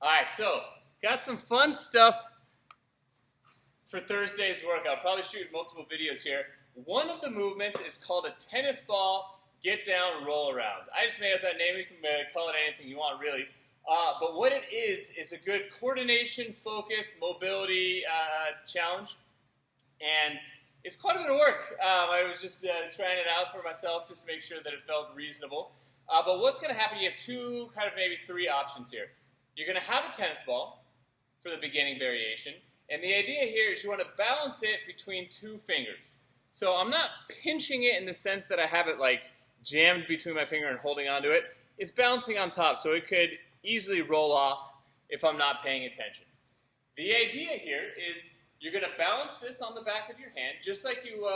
All right, so got some fun stuff for Thursday's workout. Probably shoot multiple videos here. One of the movements is called a tennis ball get down roll around. I just made up that name. You can call it anything you want, really. But what it is a good coordination, focus, mobility challenge. And it's quite a bit of work. I was just trying it out for myself just to make sure that it felt reasonable. But what's going to happen, you have two, kind of maybe three options here. You're going to have a tennis ball for the beginning variation. And the idea here is you want to balance it between two fingers. So I'm not pinching it in the sense that I have it like jammed between my finger and holding onto it. It's bouncing on top, so it could easily roll off if I'm not paying attention. The idea here is you're going to balance this on the back of your hand, just like you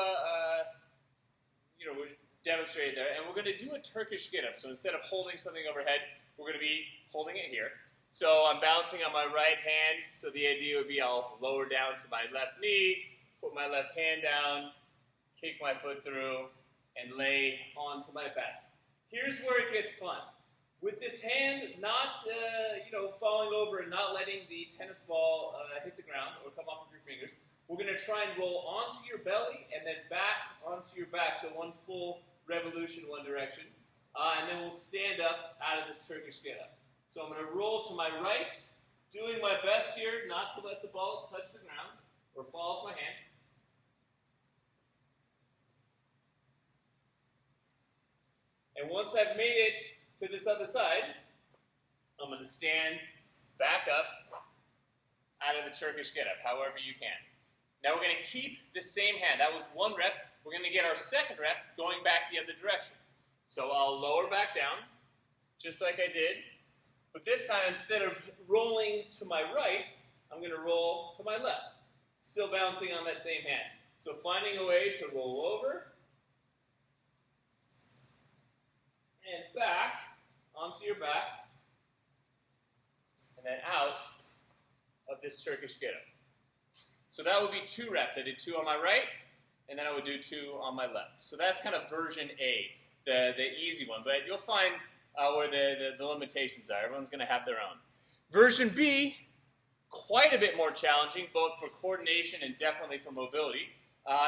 demonstrated there, and we're going to do a Turkish get-up. So instead of holding something overhead, we're going to be holding it here. So I'm balancing on my right hand, so the idea would be I'll lower down to my left knee, put my left hand down, kick my foot through, and lay onto my back. Here's where it gets fun. With this hand not falling over and not letting the tennis ball hit the ground or come off of your fingers, we're going to try and roll onto your belly and then back onto your back, so one full revolution one direction, and then we'll stand up out of this Turkish get-up. So I'm going to roll to my right, doing my best here not to let the ball touch the ground or fall off my hand. And once I've made it to this other side, I'm going to stand back up out of the Turkish get-up, however you can. Now we're going to keep the same hand. That was one rep. We're going to get our second rep going back the other direction. So I'll lower back down, just like I did. But this time, instead of rolling to my right, I'm going to roll to my left, still bouncing on that same hand. So finding a way to roll over and back onto your back, and then out of this Turkish get-up. So that would be 2 reps. I did 2 on my right, and then I would do 2 on my left. So that's kind of version A, the easy one. But you'll find where the limitations are. Everyone's going to have their own. Version B, quite a bit more challenging, both for coordination and definitely for mobility,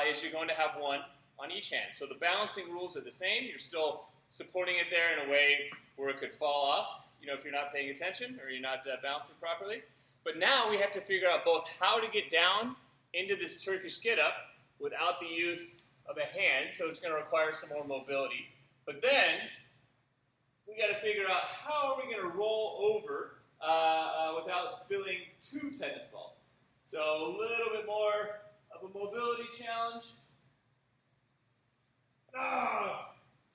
is you're going to have one on each hand. So the balancing rules are the same. You're still supporting it there in a way where it could fall off, if you're not paying attention or you're not balancing properly. But now we have to figure out both how to get down into this Turkish get-up without the use of a hand, so it's going to require some more mobility. But then we got to figure out how are we going to roll over without spilling 2 tennis balls. So a little bit more of a mobility challenge.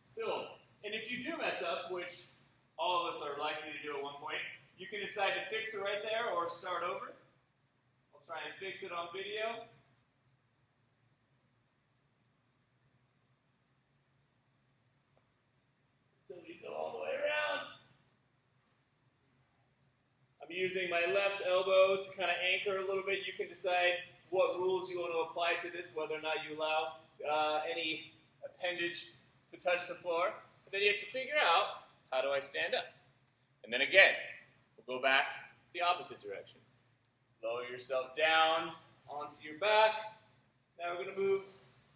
Spilled. And if you do mess up, which all of us are likely to do at one point, you can decide to fix it right there or start over. I'll try and fix it on video. So we go all the way around. I'm using my left elbow to kind of anchor a little bit. You can decide what rules you want to apply to this, whether or not you allow any appendage to touch the floor. And then you have to figure out, how do I stand up? And then again, we'll go back the opposite direction. Lower yourself down onto your back. Now we're going to move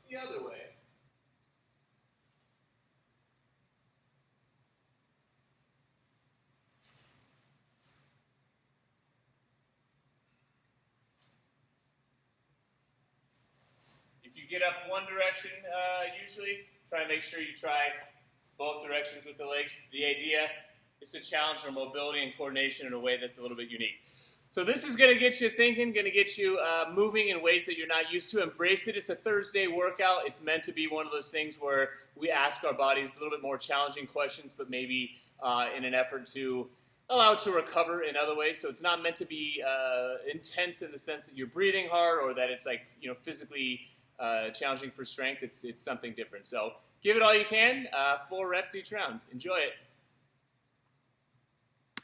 the other way. If you get up one direction, usually, try and make sure you try both directions with the legs. The idea is to challenge our mobility and coordination in a way that's a little bit unique. So this is going to get you thinking, going to get you moving in ways that you're not used to. Embrace it. It's a Thursday workout. It's meant to be one of those things where we ask our bodies a little bit more challenging questions, but maybe in an effort to allow it to recover in other ways. So it's not meant to be intense in the sense that you're breathing hard or that it's like physically challenging for strength. It's something different. So give it all you can. 4 reps each round. Enjoy it.